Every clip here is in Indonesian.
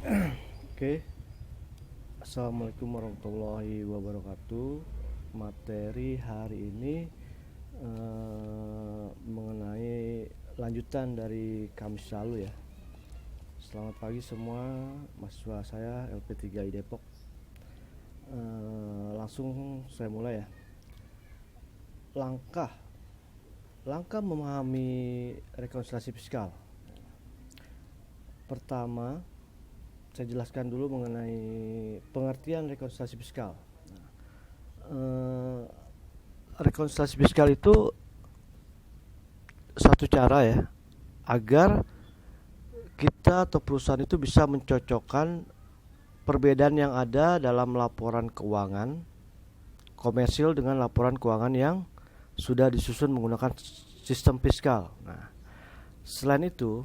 Oke, Assalamualaikum warahmatullahi wabarakatuh. Materi hari ini mengenai lanjutan dari Kamis lalu ya. Selamat pagi semua mahasiswa saya LP3I Depok. Langsung saya mulai ya. Langkah memahami rekonsiliasi fiskal. Pertama, saya jelaskan dulu mengenai pengertian rekonsiliasi fiskal. Rekonsiliasi fiskal itu satu cara ya agar kita atau perusahaan itu bisa mencocokkan perbedaan yang ada dalam laporan keuangan komersil dengan laporan keuangan yang sudah disusun menggunakan sistem fiskal. Nah, selain itu,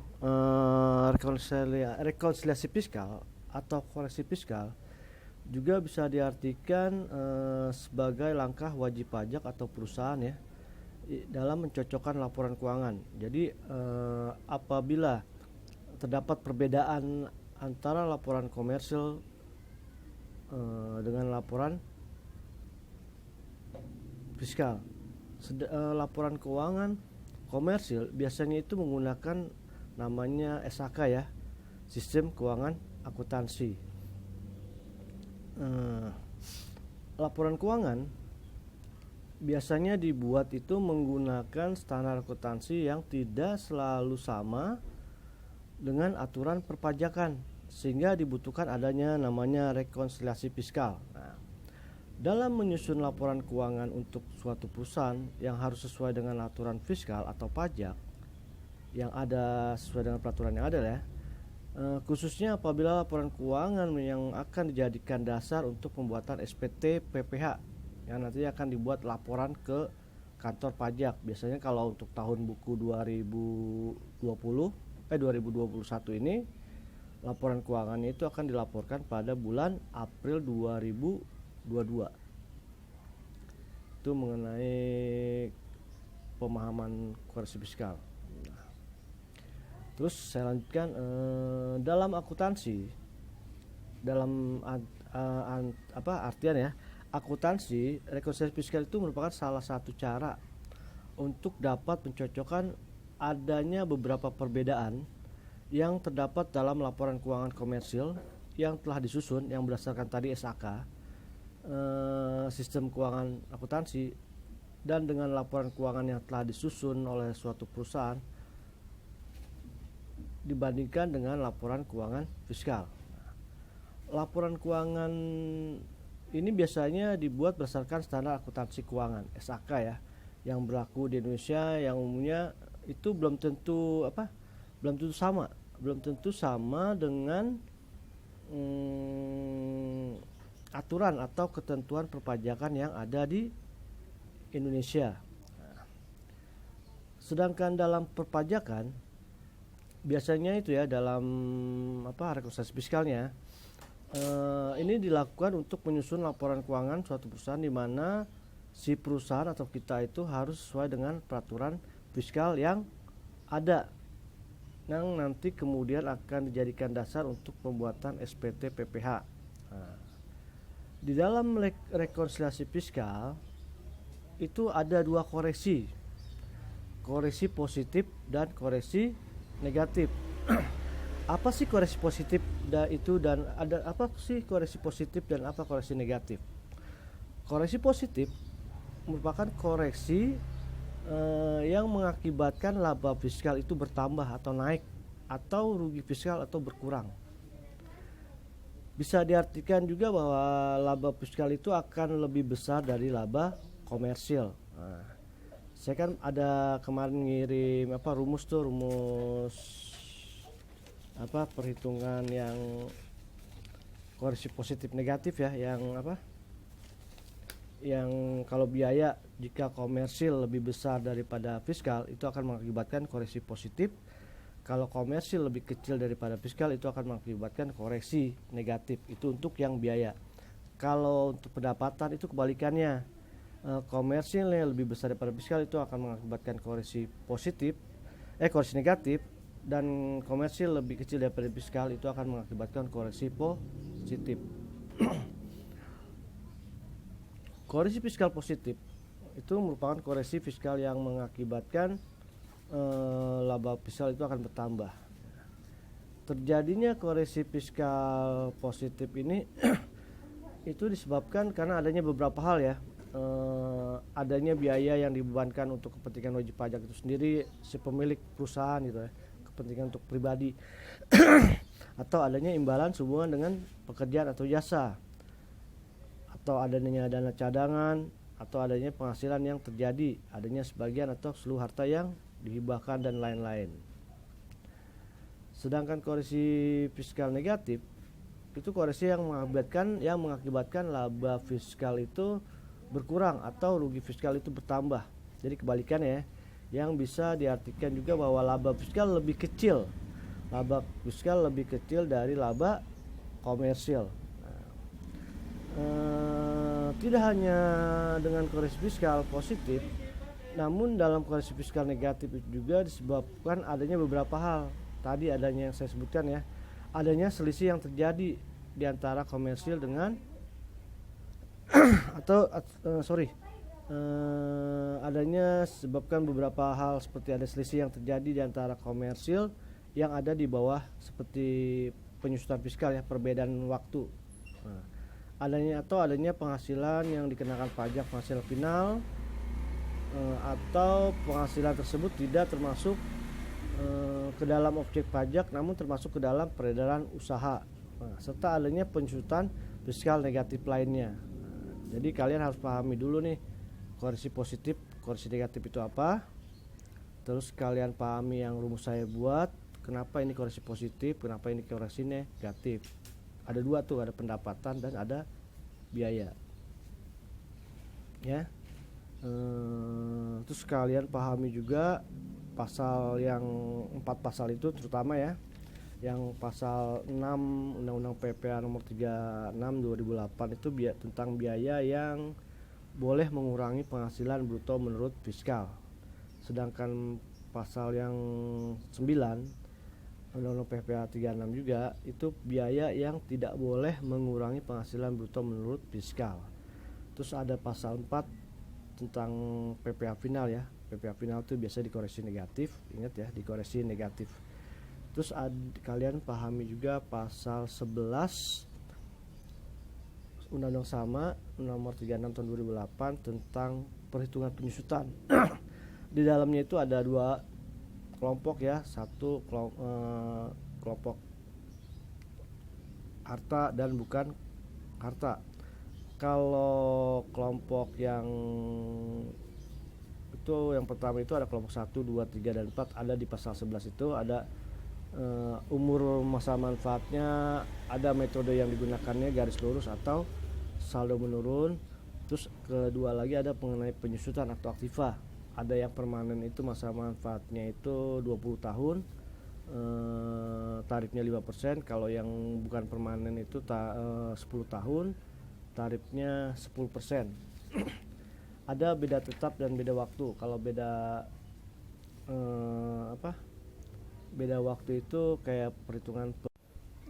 rekonsiliasi fiskal atau koreksi fiskal juga bisa diartikan sebagai langkah wajib pajak atau perusahaan ya dalam mencocokkan laporan keuangan. Jadi apabila terdapat perbedaan antara laporan komersil dengan laporan fiskal, laporan keuangan komersil biasanya itu menggunakan namanya SAK ya, sistem keuangan akuntansi. Laporan keuangan biasanya dibuat itu menggunakan standar akuntansi yang tidak selalu sama dengan aturan perpajakan, sehingga dibutuhkan adanya namanya rekonsiliasi fiskal. Nah, dalam menyusun laporan keuangan untuk suatu perusahaan yang harus sesuai dengan aturan fiskal atau pajak yang ada sesuai dengan peraturan yang ada ya, khususnya apabila laporan keuangan yang akan dijadikan dasar untuk pembuatan SPT PPH yang nanti akan dibuat laporan ke kantor pajak. Biasanya kalau untuk tahun buku 2021 ini laporan keuangannya itu akan dilaporkan pada bulan April 2022. Itu mengenai pemahaman koreksi fiskal. Terus saya lanjutkan, dalam akuntansi, dalam artian ya, akuntansi rekonsiliasi fiskal itu merupakan salah satu cara untuk dapat mencocokkan adanya beberapa perbedaan yang terdapat dalam laporan keuangan komersil yang telah disusun yang berdasarkan tadi SAK, sistem keuangan akuntansi, dan dengan laporan keuangan yang telah disusun oleh suatu perusahaan dibandingkan dengan laporan keuangan fiskal. Laporan keuangan ini biasanya dibuat berdasarkan standar akuntansi keuangan SAK ya, yang berlaku di Indonesia, yang umumnya itu belum tentu sama dengan aturan atau ketentuan perpajakan yang ada di Indonesia. Sedangkan dalam perpajakan biasanya itu ya, dalam rekonsiliasi fiskalnya ini dilakukan untuk menyusun laporan keuangan suatu perusahaan di mana si perusahaan atau kita itu harus sesuai dengan peraturan fiskal yang ada, yang nanti kemudian akan dijadikan dasar untuk pembuatan SPT PPH. Nah, di dalam rekonsiliasi fiskal itu ada dua koreksi positif dan koreksi negatif. Apa sih koreksi positif dan ada apa sih koreksi positif dan apa koreksi negatif? Koreksi positif merupakan koreksi yang mengakibatkan laba fiskal itu bertambah atau naik, atau rugi fiskal atau berkurang. Bisa diartikan juga bahwa laba fiskal itu akan lebih besar dari laba komersil. Nah, saya kan ada kemarin ngirim rumus perhitungan yang koreksi positif negatif ya, yang kalau biaya jika komersil lebih besar daripada fiskal itu akan mengakibatkan koreksi positif, kalau komersil lebih kecil daripada fiskal itu akan mengakibatkan koreksi negatif. Itu untuk yang biaya. Kalau untuk pendapatan itu kebalikannya, komersilnya lebih besar daripada fiskal itu akan mengakibatkan koreksi negatif, dan komersil lebih kecil daripada fiskal, itu akan mengakibatkan koreksi positif. Koreksi fiskal positif itu merupakan koreksi fiskal yang mengakibatkan laba fiskal itu akan bertambah. Terjadinya koreksi fiskal positif ini itu disebabkan karena adanya beberapa hal ya. Adanya biaya yang dibebankan untuk kepentingan wajib pajak itu sendiri si pemilik perusahaan gitu ya, kepentingan untuk pribadi atau adanya imbalan sehubungan dengan pekerjaan atau jasa, atau adanya dana cadangan, atau adanya penghasilan yang terjadi, adanya sebagian atau seluruh harta yang dihibahkan dan lain-lain. Sedangkan koreksi fiskal negatif itu koreksi yang mengakibatkan laba fiskal itu berkurang atau rugi fiskal itu bertambah. Jadi kebalikannya ya, yang bisa diartikan juga bahwa laba fiskal lebih kecil. Laba fiskal lebih kecil dari laba komersil. Tidak hanya dengan koreksi fiskal positif, namun dalam koreksi fiskal negatif itu juga disebabkan adanya beberapa hal. Tadi adanya yang saya sebutkan ya, adanya selisih yang terjadi di antara komersil dengan adanya sebabkan beberapa hal seperti ada selisih yang terjadi di antara komersil yang ada di bawah seperti penyusutan fiskal ya, perbedaan waktu. Adanya penghasilan yang dikenakan pajak penghasilan final atau penghasilan tersebut tidak termasuk ke dalam objek pajak namun termasuk ke dalam peredaran usaha, serta adanya penyusutan fiskal negatif lainnya. Jadi kalian harus pahami dulu nih koreksi positif, koreksi negatif itu apa. Terus kalian pahami yang rumus saya buat, kenapa ini koreksi positif, kenapa ini koreksi negatif. Ada dua tuh, ada pendapatan dan ada biaya. Ya. Terus kalian pahami juga pasal yang 4 pasal itu terutama ya. Yang pasal 6 Undang-Undang PPA nomor 36 2008 itu tentang biaya yang boleh mengurangi penghasilan bruto menurut fiskal. Sedangkan pasal yang 9 Undang-Undang PPA 36 juga itu biaya yang tidak boleh mengurangi penghasilan bruto menurut fiskal. Terus ada pasal 4 tentang PPA final ya. PPA final itu biasa dikoreksi negatif, ingat ya, dikoreksi negatif. Terus kalian pahami juga pasal 11 Undang-Undang sama nomor 36 tahun 2008 tentang perhitungan penyusutan. Di dalamnya itu ada dua kelompok ya, satu kelompok harta dan bukan harta. Kalau kelompok yang itu yang pertama itu ada kelompok 1, 2, 3 dan 4 ada di pasal 11 itu ada umur masa manfaatnya, ada metode yang digunakannya garis lurus atau saldo menurun. Terus kedua lagi ada mengenai penyusutan atau aktiva. Ada yang permanen itu masa manfaatnya itu 20 tahun, tarifnya 5%. Kalau yang bukan permanen itu 10 tahun, tarifnya 10%. Ada beda tetap dan beda waktu. Kalau beda beda waktu itu kayak perhitungan.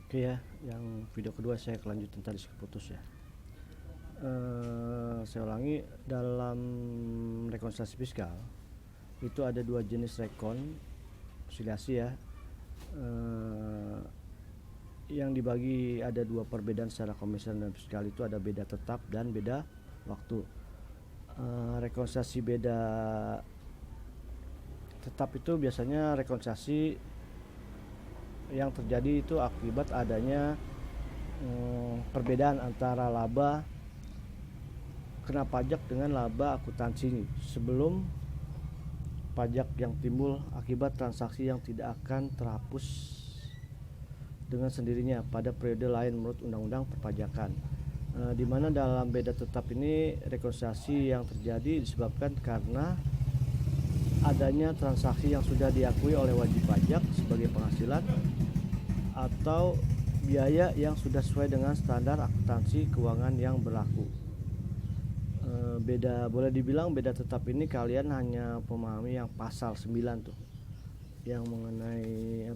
Oke ya, yang video kedua saya kelanjutin tadi putus ya. Saya ulangi, dalam rekonsiliasi fiskal itu ada dua jenis rekonsiliasi ya, yang dibagi ada dua perbedaan secara komersial dan fiskal itu ada beda tetap dan beda waktu. Rekonsiliasi beda tetap itu biasanya rekonsiliasi yang terjadi itu akibat adanya perbedaan antara laba kena pajak dengan laba akuntansi sebelum pajak yang timbul akibat transaksi yang tidak akan terhapus dengan sendirinya pada periode lain menurut undang-undang perpajakan. Di mana dalam beda tetap ini rekonsiliasi yang terjadi disebabkan karena adanya transaksi yang sudah diakui oleh wajib pajak sebagai penghasilan atau biaya yang sudah sesuai dengan standar akuntansi keuangan yang berlaku. Boleh dibilang beda tetap ini kalian hanya memahami yang pasal 9 tuh. yang mengenai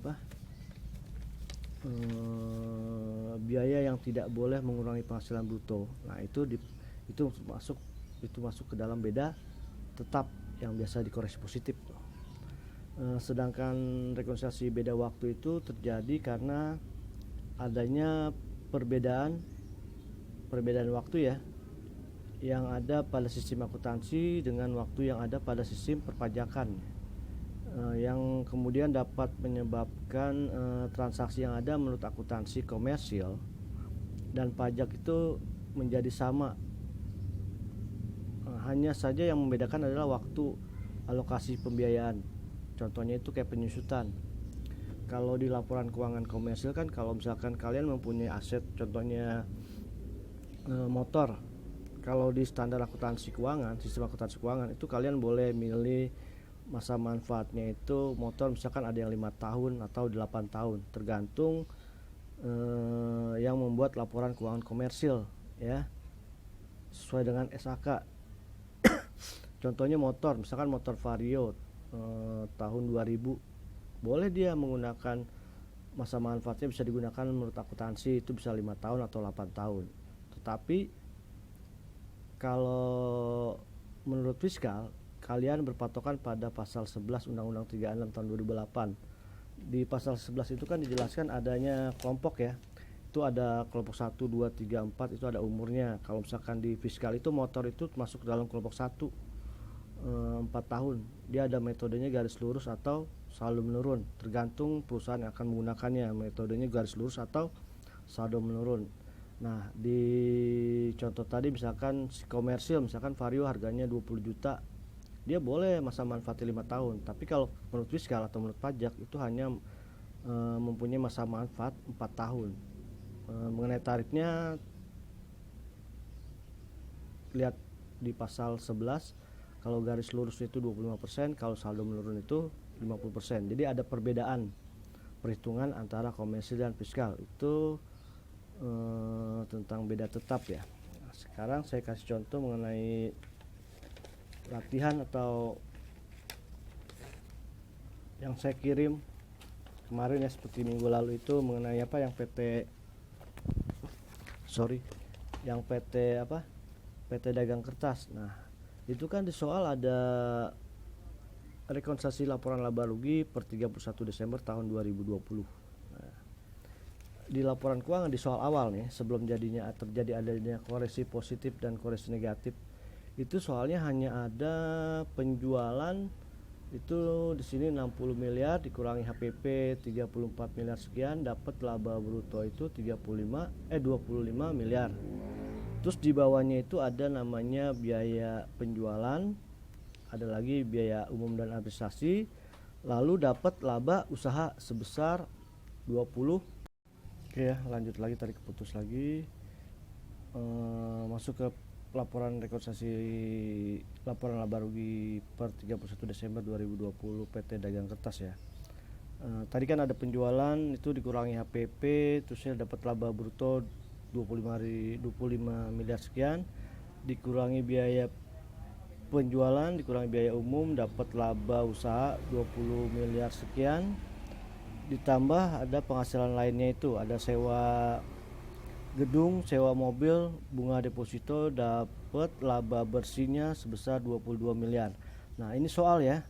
biaya yang tidak boleh mengurangi penghasilan bruto. Nah, itu masuk ke dalam beda tetap yang biasa dikoreksi positif. Sedangkan rekonsiliasi beda waktu itu terjadi karena adanya perbedaan waktu ya yang ada pada sistem akuntansi dengan waktu yang ada pada sistem perpajakan, yang kemudian dapat menyebabkan transaksi yang ada menurut akuntansi komersil dan pajak itu menjadi sama. Hanya saja yang membedakan adalah waktu alokasi pembiayaan. Contohnya itu kayak penyusutan. Kalau di laporan keuangan komersil kan, kalau misalkan kalian mempunyai aset, contohnya motor, kalau di standar akuntansi keuangan, sistem akuntansi keuangan itu kalian boleh milih masa manfaatnya itu motor misalkan ada yang 5 tahun atau 8 tahun, tergantung yang membuat laporan keuangan komersil ya, sesuai dengan SAK. Contohnya motor, misalkan motor Vario tahun 2000, boleh dia menggunakan masa manfaatnya bisa digunakan menurut akuntansi itu bisa 5 tahun atau 8 tahun. Tetapi kalau menurut fiskal kalian berpatokan pada pasal 11 Undang-Undang 36 tahun 2008. Di pasal 11 itu kan dijelaskan adanya kelompok ya. Itu ada kelompok 1, 2, 3, 4 itu ada umurnya. Kalau misalkan di fiskal itu motor itu masuk dalam kelompok 1, 4 tahun. Dia ada metodenya garis lurus atau saldo menurun, tergantung perusahaan yang akan menggunakannya. Metodenya garis lurus atau saldo menurun. Nah, di contoh tadi misalkan si komersil, misalkan Vario harganya 20 juta, dia boleh masa manfaatnya 5 tahun. Tapi kalau menurut fiskal atau menurut pajak itu hanya mempunyai masa manfaat 4 tahun. Mengenai tarifnya lihat di pasal 11. Kalau garis lurus itu 25%, kalau saldo menurun itu 50%. Jadi ada perbedaan perhitungan antara komersil dan fiskal. Itu tentang beda tetap ya. Nah, sekarang saya kasih contoh mengenai latihan atau yang saya kirim kemarin ya, seperti minggu lalu itu mengenai yang PT Dagang Kertas. Nah, itu kan di soal ada rekonsiliasi laporan laba rugi per 31 Desember tahun 2020. Nah, di laporan keuangan di soal awal nih, sebelum terjadi adanya koreksi positif dan koreksi negatif, itu soalnya hanya ada penjualan itu di sini 60 miliar dikurangi HPP 34 miliar sekian, dapat laba bruto itu 25 miliar. Terus di bawahnya itu ada namanya biaya penjualan, ada lagi biaya umum dan administrasi, lalu dapat laba usaha sebesar 20. Oke ya, lanjut lagi, tadi keputus lagi. Masuk ke laporan rekonsiliasi laporan laba rugi per 31 Desember 2020 PT Dagang Kertas ya. Tadi kan ada penjualan itu dikurangi HPP, terusnya dapat laba bruto 25 miliar sekian, dikurangi biaya penjualan, dikurangi biaya umum, dapat laba usaha 20 miliar sekian, ditambah ada penghasilan lainnya itu ada sewa gedung, sewa mobil, bunga deposito, dapat laba bersihnya sebesar 22 miliar. Nah, ini soal ya.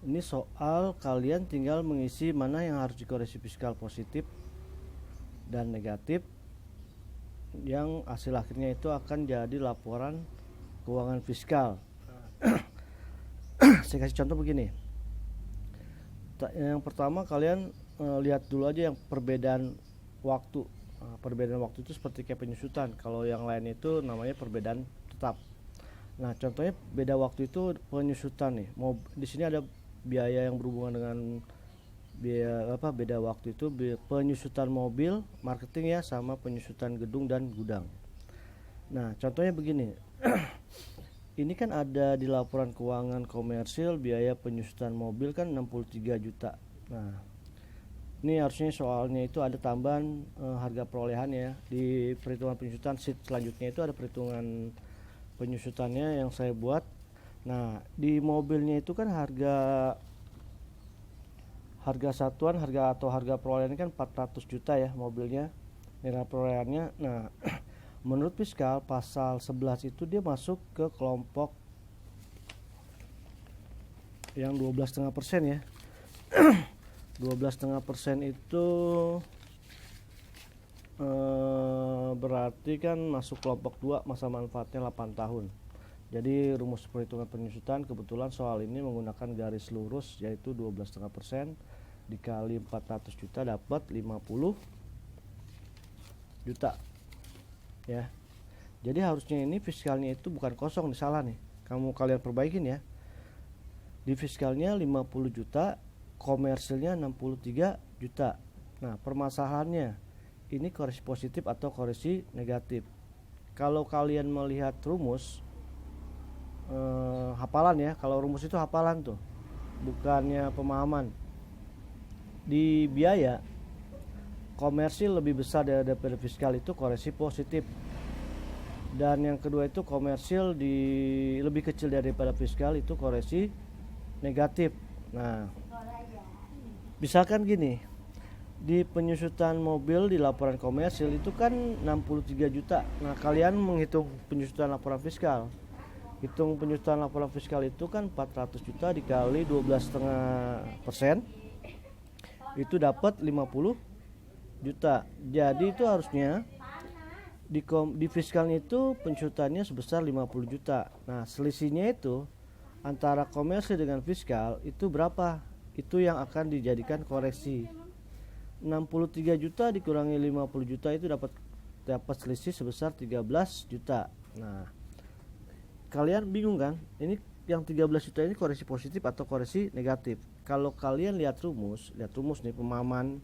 Ini soal kalian tinggal mengisi mana yang harus dikoreksi fiskal positif dan negatif, yang hasil akhirnya itu akan jadi laporan keuangan fiskal. Saya kasih contoh begini. Yang pertama kalian lihat dulu aja yang perbedaan waktu. Perbedaan waktu itu seperti kayak penyusutan. Kalau yang lain itu namanya perbedaan tetap. Nah, contohnya beda waktu itu penyusutan nih. Di sini ada biaya yang berhubungan dengan biaya beda waktu itu penyusutan mobil, marketing ya, sama penyusutan gedung dan gudang. Nah, contohnya begini. Ini kan ada di laporan keuangan komersil biaya penyusutan mobil kan 63 juta. Nah, ini harusnya soalnya itu ada tambahan harga perolehan ya. Di perhitungan penyusutan sheet selanjutnya itu ada perhitungan penyusutannya yang saya buat. Nah, di mobilnya itu kan harga harga satuan harga perolehan kan 400 juta ya mobilnya, nilai perolehannya. Nah, menurut fiskal pasal 11 itu dia masuk ke kelompok yang 12,5% ya. 12,5% itu berarti kan masuk kelompok 2, masa manfaatnya 8 tahun. Jadi rumus perhitungan penyusutan kebetulan soal ini menggunakan garis lurus, yaitu 12,5% dikali 400 juta dapat 50 juta ya. Jadi harusnya ini fiskalnya itu bukan kosong, salah nih, kalian perbaikin ya. Di fiskalnya 50 juta, komersilnya 63 juta. Nah, permasalahannya ini koreksi positif atau koreksi negatif. Kalau kalian melihat rumus hafalan ya, kalau rumus itu hafalan tuh, bukannya pemahaman. Di biaya, komersil lebih besar daripada fiskal itu koreksi positif. Dan yang kedua itu komersil lebih kecil daripada fiskal itu koreksi negatif. Nah, misalkan gini, di penyusutan mobil di laporan komersil itu kan 63 juta. Nah, kalian menghitung penyusutan laporan fiskal. Hitung penyusutan laporan fiskal itu kan 400 juta dikali 12,5%. Itu dapat 50 juta. Jadi itu harusnya di fiskalnya itu penyusutannya sebesar 50 juta. Nah, selisihnya itu antara komersil dengan fiskal itu berapa? Itu yang akan dijadikan koreksi. 63 juta dikurangi 50 juta itu dapat selisih sebesar 13 juta. Nah, kalian bingung kan? Ini yang 13 juta ini koreksi positif atau koreksi negatif? Kalau kalian lihat rumus nih pemahaman,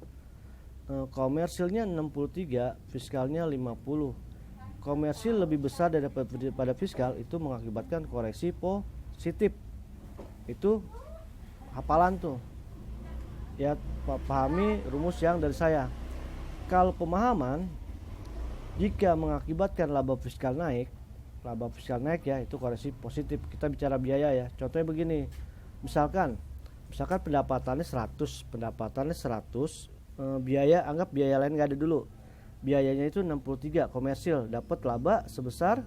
komersilnya 63, fiskalnya 50. Komersil lebih besar daripada fiskal itu mengakibatkan koreksi positif. Itu hafalan tuh. Ya, pahami rumus yang dari saya. Kalau pemahaman, jika mengakibatkan laba fiskal naik ya, itu koreksi positif. Kita bicara biaya ya. Contohnya begini, misalkan pendapatannya 100, biaya, anggap biaya lain nggak ada dulu. Biayanya itu 63, komersil dapat laba sebesar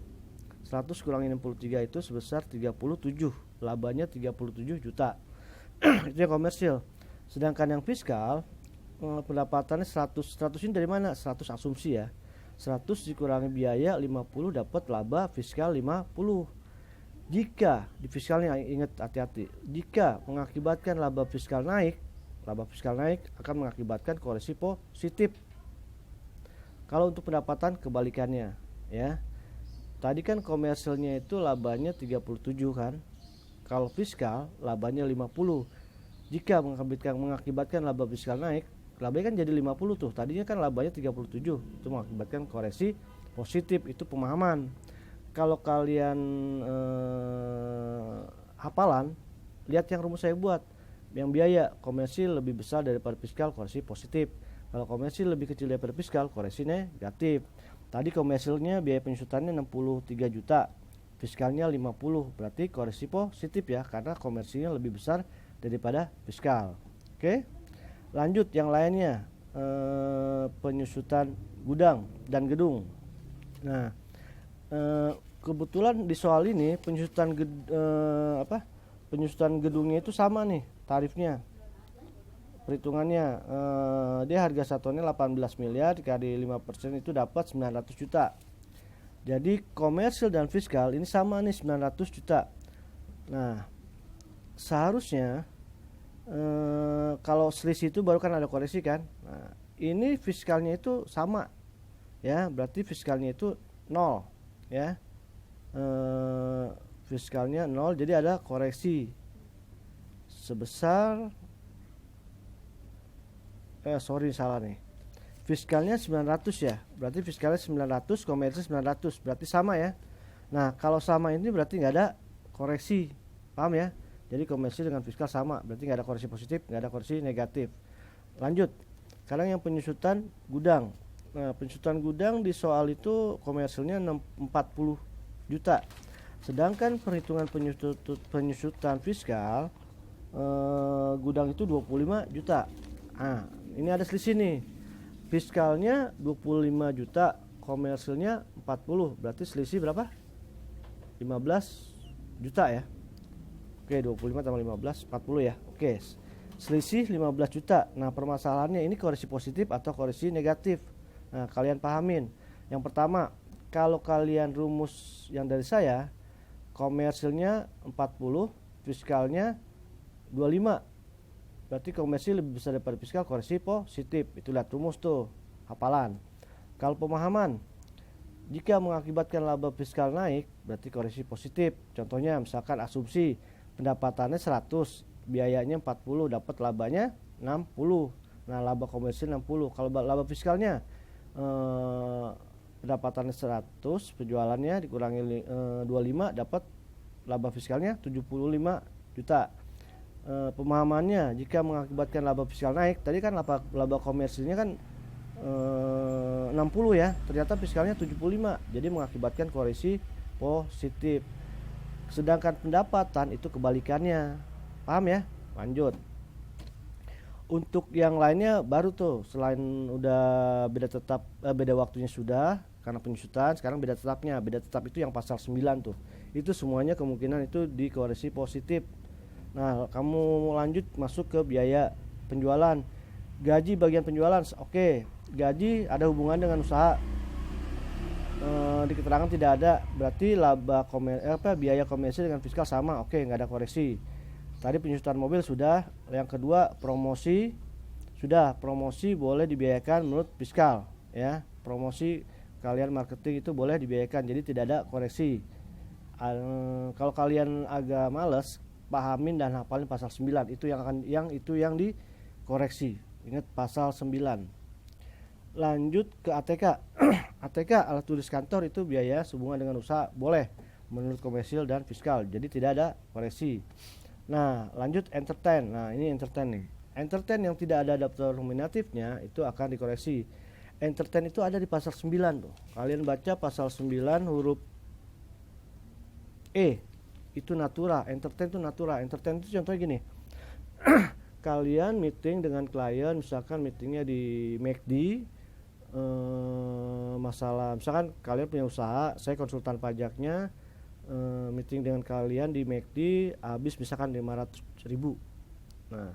100 kurangi 63 itu sebesar 37. Labanya 37 juta. Itu yang komersil. Sedangkan yang fiskal, pendapatannya 100 ini dari mana? 100 asumsi ya. 100 dikurangi biaya 50 dapat laba fiskal 50. Jika di fiskalnya, ingat hati-hati, jika mengakibatkan laba fiskal naik akan mengakibatkan koreksi positif. Kalau untuk pendapatan kebalikannya ya. Tadi kan komersilnya itu labanya 37 kan. Kalau fiskal labanya 50. Jika mengakibatkan laba fiskal naik, labanya kan jadi 50 tuh. Tadinya kan labanya 37. Itu mengakibatkan koreksi positif. Itu pemahaman. Kalau kalian hafalan, lihat yang rumus saya buat. Yang biaya komersil lebih besar daripada fiskal, koreksi positif. Kalau komersil lebih kecil daripada fiskal, koreksi negatif. Tadi komersilnya biaya penyusutannya 63 juta, fiskalnya 50, berarti koreksi positif ya, karena komersilnya lebih besar daripada fiskal. Oke, lanjut yang lainnya, penyusutan gudang dan gedung. Nah, kebetulan di soal ini penyusutan gedungnya itu sama nih tarifnya, perhitungannya. Dia harga satuannya 18 miliar dikali 5% itu dapat 900 juta. Jadi komersil dan fiskal ini sama nih 900 juta. Nah, seharusnya kalau selisih itu baru kan ada koreksi kan. Nah, ini fiskalnya itu sama ya, berarti fiskalnya itu 0 ya. Fiskalnya 0, jadi ada koreksi sebesar salah nih. Fiskalnya 900 ya, berarti fiskalnya 900, komersil 900, berarti sama ya. Nah, kalau sama ini berarti nggak ada koreksi, paham ya? Jadi komersil dengan fiskal sama, berarti nggak ada koreksi positif, nggak ada koreksi negatif. Lanjut, sekarang yang penyusutan gudang. Nah, penyusutan gudang di soal itu komersilnya 40 juta. Sedangkan perhitungan penyusutan fiskal gudang itu 25 juta. Nah, ini ada selisih nih. Fiskalnya 25 juta, komersilnya 40. Berarti selisih berapa? 15 juta ya. Oke, 25 tambah 15, 40 ya. Oke, selisih 15 juta. Nah, permasalahannya ini koreksi positif atau koreksi negatif. Nah, kalian pahamin. Yang pertama, kalau kalian rumus yang dari saya, komersilnya 40, fiskalnya 25. Berarti komersil lebih besar daripada fiskal, koreksi positif. Itu lihat rumus tuh, hafalan. Kalau pemahaman, jika mengakibatkan laba fiskal naik, berarti koreksi positif. Contohnya misalkan asumsi pendapatannya 100, biayanya 40, dapat labanya 60. Nah, laba komersil 60. Kalau laba fiskalnya pendapatannya 100, penjualannya dikurangi 25, dapat laba fiskalnya 75 juta. Pemahamannya, jika mengakibatkan laba fiskal naik, tadi kan laba komersilnya kan 60 ya, ternyata fiskalnya 75, jadi mengakibatkan koreksi positif. Sedangkan pendapatan itu kebalikannya. Paham ya? Lanjut. Untuk yang lainnya baru tuh, selain udah beda waktunya sudah karena penyusutan, sekarang beda tetapnya. Beda tetap itu yang pasal 9 tuh. Itu semuanya kemungkinan itu dikoreksi positif. Nah, kamu lanjut masuk ke biaya penjualan. Gaji bagian penjualan. Oke, gaji ada hubungan dengan usaha. Di keterangan tidak ada, berarti biaya komersil dengan fiskal sama. Oke, nggak ada koreksi. Tadi penyusutan mobil sudah. Yang kedua, promosi sudah. Promosi boleh dibiayakan menurut fiskal ya. Promosi kalian marketing itu boleh dibiayakan, jadi tidak ada koreksi. Kalau kalian agak males, pahamin dan hafalin pasal 9. Itu yang dikoreksi. Ingat pasal 9. Lanjut ke ATK. ATK, alat tulis kantor, itu biaya sehubungan dengan usaha, boleh menurut komersil dan fiskal, jadi tidak ada koreksi. Nah, lanjut entertain. Nah, ini entertain nih. Entertain yang tidak ada daftar nominatifnya itu akan dikoreksi. Entertain itu ada di pasal 9 tuh. Kalian baca pasal 9 huruf E. Itu natura. Entertain itu natura. Entertain itu contohnya gini. Kalian meeting dengan klien, misalkan meetingnya di McD, masalah misalkan kalian punya usaha, saya konsultan pajaknya, meeting dengan kalian di McD habis misalkan 500.000. Nah,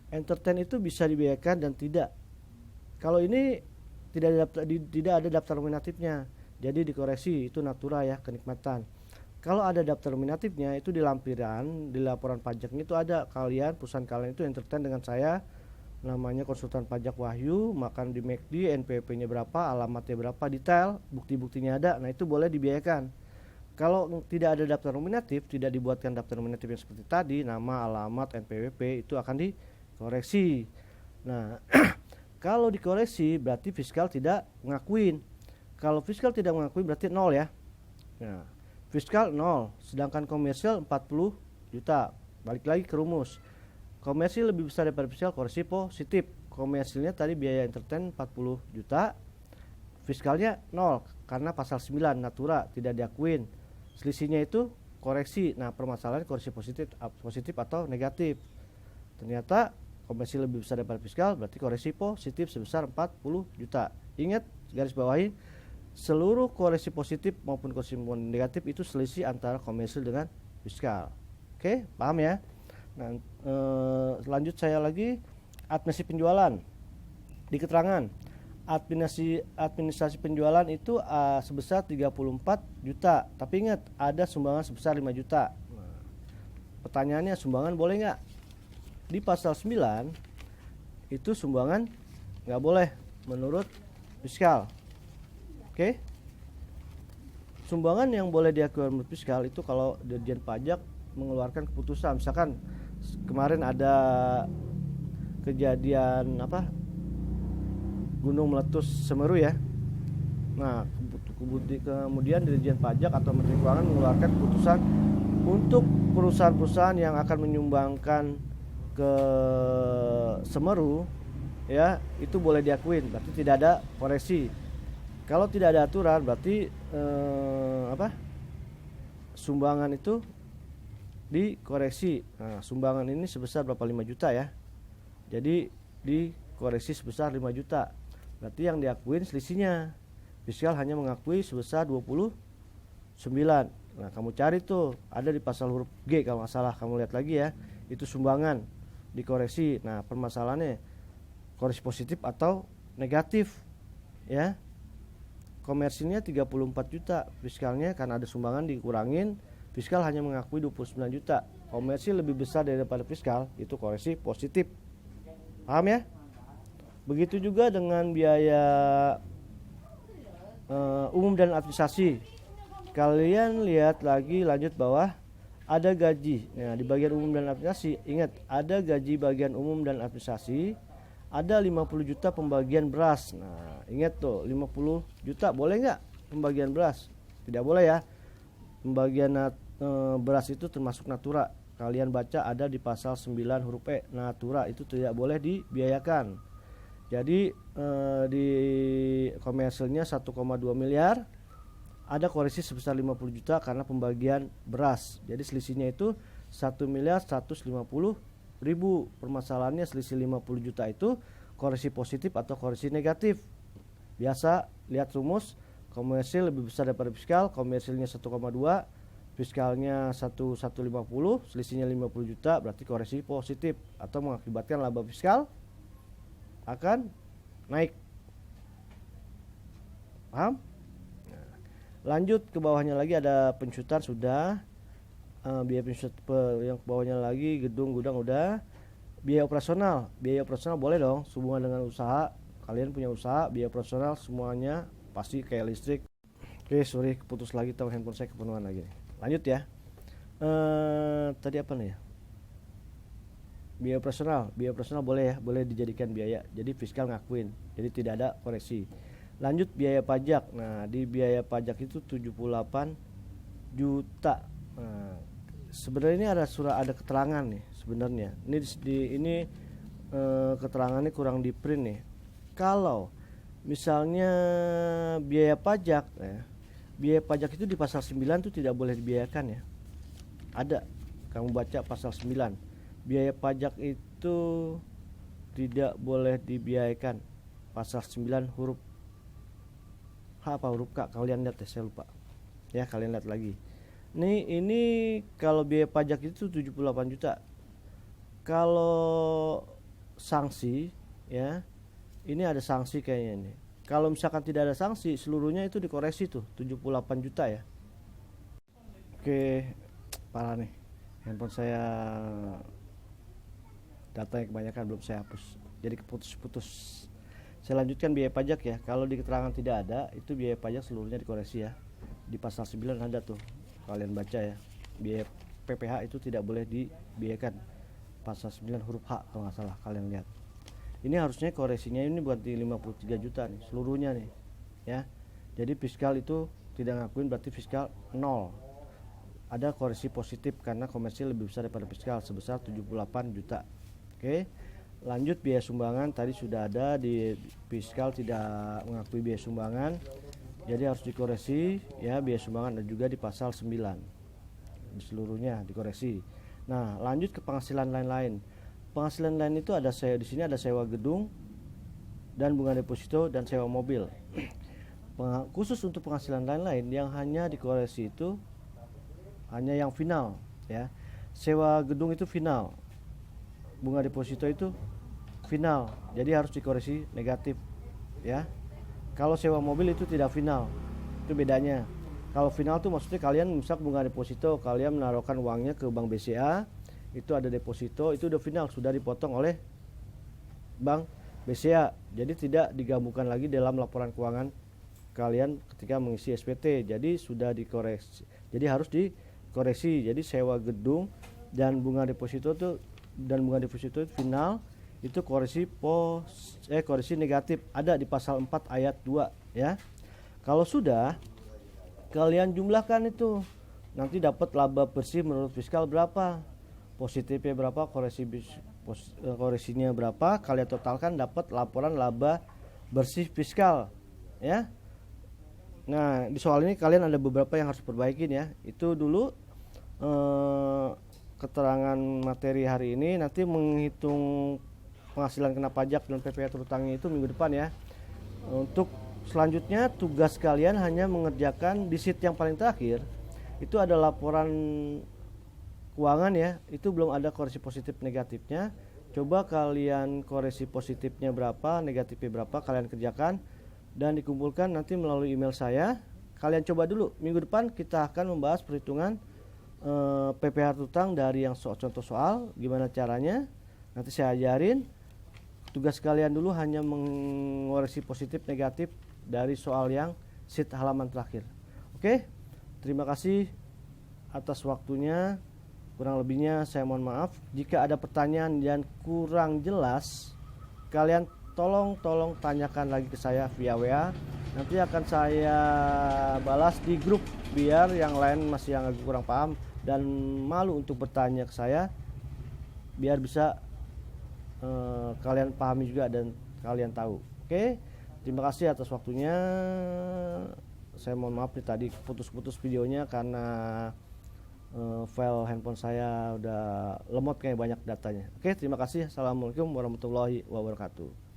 entertain itu bisa dibiayakan dan tidak. Kalau ini tidak ada daftar nominatifnya, jadi dikoreksi. Itu natura ya, kenikmatan. Kalau ada daftar nominatifnya, itu di lampiran, di laporan pajaknya itu ada perusahaan kalian itu entertain dengan saya, namanya konsultan pajak Wahyu, makan di McD, NPWP-nya berapa, alamatnya berapa, detail, bukti-buktinya ada. Nah, itu boleh dibiayakan. Kalau tidak ada daftar nominatif, tidak dibuatkan daftar nominatif yang seperti tadi, nama, alamat, NPWP, itu akan dikoreksi. Nah, kalau dikoreksi berarti fiskal tidak mengakuin. Kalau fiskal tidak mengakui berarti 0 ya. Nah, fiskal 0, sedangkan komersial 40 juta. Balik lagi ke rumus. Komersil lebih besar daripada fiskal, koreksi positif. Komersilnya tadi biaya entertain 40 juta, fiskalnya 0 karena pasal 9 natura tidak diakuin. Selisihnya itu koreksi. Nah, permasalahan koreksi positif atau negatif. Ternyata komersil lebih besar daripada fiskal, berarti koreksi positif sebesar 40 juta. Ingat, garis bawahi, seluruh koreksi positif maupun koreksi negatif itu selisih antara komersil dengan fiskal. Oke, paham ya? Nah, lanjut saya lagi, administrasi penjualan. Di keterangan, administrasi penjualan itu sebesar 34 juta. Tapi ingat, ada sumbangan sebesar 5 juta. Nah, pertanyaannya, sumbangan boleh nggak? Di pasal 9 itu sumbangan nggak boleh menurut fiskal. Oke? Sumbangan yang boleh diakui menurut fiskal itu kalau Dirjen Pajak mengeluarkan keputusan. Misalkan kemarin ada kejadian gunung meletus Semeru ya. Nah, kemudian Dirjen Pajak atau Menteri Keuangan mengeluarkan keputusan untuk perusahaan-perusahaan yang akan menyumbangkan ke Semeru ya, itu boleh diakuin, berarti tidak ada koreksi. Kalau tidak ada aturan berarti sumbangan itu dikoreksi. Nah, sumbangan ini sebesar berapa? 5 juta ya. Jadi dikoreksi sebesar 5 juta. Berarti yang diakuin selisihnya. Fiskal hanya mengakui sebesar 29. Nah, kamu cari tuh, ada di pasal huruf G kalau nggak salah, kamu lihat lagi ya. Itu sumbangan dikoreksi. Nah, permasalahannya koreksi positif atau negatif ya. Komersilnya 34 juta, fiskalnya karena ada sumbangan dikurangin, fiskal hanya mengakui 29 juta. Komersil lebih besar daripada fiskal, itu koreksi positif. Paham ya? Begitu juga dengan biaya umum dan administrasi. Kalian lihat lagi lanjut bawah, ada gaji. Nah, di bagian umum dan administrasi, ingat ada gaji bagian umum dan administrasi, ada 50 juta pembagian beras. Nah, ingat tuh 50 juta boleh nggak pembagian beras? Tidak boleh ya. Pembagian beras itu termasuk natura. Kalian baca ada di pasal 9 huruf E, natura itu tidak boleh dibiayakan. Jadi di komersilnya 1,2 miliar, ada koreksi sebesar 50 juta karena pembagian beras. Jadi selisihnya itu 1 miliar 150 ribu. Permasalahannya selisih 50 juta itu koreksi positif atau koreksi negatif. Biasa lihat rumus, komersil lebih besar daripada fiskal, komersilnya 1,2, fiskalnya 1,150, selisihnya 50 juta, berarti koreksi positif atau mengakibatkan laba fiskal akan naik. Paham? Nah, lanjut ke bawahnya lagi ada pensyutan sudah, biaya pensyut yang ke bawahnya lagi gedung gudang udah. Biaya operasional boleh dong sehubungan dengan usaha. Kalian punya usaha, biaya operasional semuanya pasti kayak listrik. Oke, sorry keputus lagi, tahu handphone saya kepenuhan lagi. Lanjut ya. Tadi apa nih ya? Biaya operasional boleh ya, boleh dijadikan biaya. Jadi fiskal ngakuin, jadi tidak ada koreksi. Lanjut biaya pajak. Nah, di biaya pajak itu 78 juta. Nah, sebenarnya ini ada keterangan nih sebenarnya. Ini keterangannya kurang di print nih. Kalau misalnya biaya pajak ya, biaya pajak itu di pasal 9 itu tidak boleh dibiayakan ya. Ada, kamu baca pasal 9. Biaya pajak itu tidak boleh dibiayakan. Pasal 9 huruf H apa huruf K? Kalian lihat ya, saya lupa. Ya, kalian lihat lagi. Ini kalau biaya pajak itu 78 juta. Kalau sanksi ya, ini ada sanksi kayaknya ini. Kalau misalkan tidak ada sanksi, seluruhnya itu dikoreksi tuh 78 juta ya. Oke, parah nih. Handphone saya datanya kebanyakan, belum saya hapus. Jadi keputus-putus. Saya lanjutkan biaya pajak ya. Kalau di keterangan tidak ada, itu biaya pajak seluruhnya dikoreksi ya. Di pasal 9 ada tuh. Kalian baca ya. Biaya PPH itu tidak boleh dibiayakan. Pasal 9 huruf H kalau nggak salah, kalian lihat. Ini harusnya koreksinya ini buat di 53 juta nih, seluruhnya nih. Ya. Jadi fiskal itu tidak ngakuin, berarti fiskal 0. Ada koreksi positif karena komersil lebih besar daripada fiskal sebesar 78 juta. Oke. Lanjut biaya sumbangan, tadi sudah ada di fiskal tidak mengakui biaya sumbangan. Jadi harus dikoreksi ya, biaya sumbangan ada juga di pasal 9. Di seluruhnya dikoreksi. Nah, lanjut ke penghasilan lain-lain. Penghasilan lain itu ada di sini ada sewa gedung dan bunga deposito dan sewa mobil. Khusus untuk penghasilan lain-lain yang hanya dikoreksi itu hanya yang final ya. Sewa gedung itu final. Bunga deposito itu final, jadi harus dikoreksi negatif ya. Kalau sewa mobil itu tidak final, itu bedanya. Kalau final tuh maksudnya kalian misal bunga deposito, kalian menaruhkan uangnya ke bank BCA, itu ada deposito, itu udah final, sudah dipotong oleh bank BCA, jadi tidak digabungkan lagi dalam laporan keuangan kalian ketika mengisi SPT, jadi sudah dikoreksi, jadi harus dikoreksi. Jadi sewa gedung dan bunga deposito itu final, itu koreksi negatif ada di pasal 4 ayat 2 ya. Kalau sudah kalian jumlahkan itu nanti dapat laba bersih menurut fiskal berapa, positifnya berapa, koreksinya berapa, kalian totalkan dapat laporan laba bersih fiskal ya. Nah, di soal ini kalian ada beberapa yang harus perbaikin ya. Itu dulu keterangan materi hari ini. Nanti menghitung penghasilan kena pajak dan PPh terutangnya itu minggu depan ya. Untuk selanjutnya tugas kalian hanya mengerjakan di sheet yang paling terakhir. Itu ada laporan keuangan ya, itu belum ada koreksi positif negatifnya. Coba kalian koreksi positifnya berapa, negatifnya berapa, kalian kerjakan dan dikumpulkan nanti melalui email saya. Kalian coba dulu, minggu depan kita akan membahas perhitungan PPh hutang dari yang contoh soal, gimana caranya. Nanti saya ajarin. Tugas kalian dulu hanya mengoreksi positif negatif dari soal yang sheet halaman terakhir. Oke, terima kasih atas waktunya. Kurang lebihnya saya mohon maaf. Jika ada pertanyaan yang kurang jelas, kalian tolong tanyakan lagi ke saya via WA. Nanti akan saya balas di grup biar yang lain masih yang agak kurang paham dan malu untuk bertanya ke saya, biar bisa kalian pahami juga dan kalian tahu. Oke, terima kasih atas waktunya. Saya mohon maaf nih tadi putus-putus videonya karena file handphone saya udah lemot kayak banyak datanya. Oke, terima kasih. Assalamualaikum warahmatullahi wabarakatuh.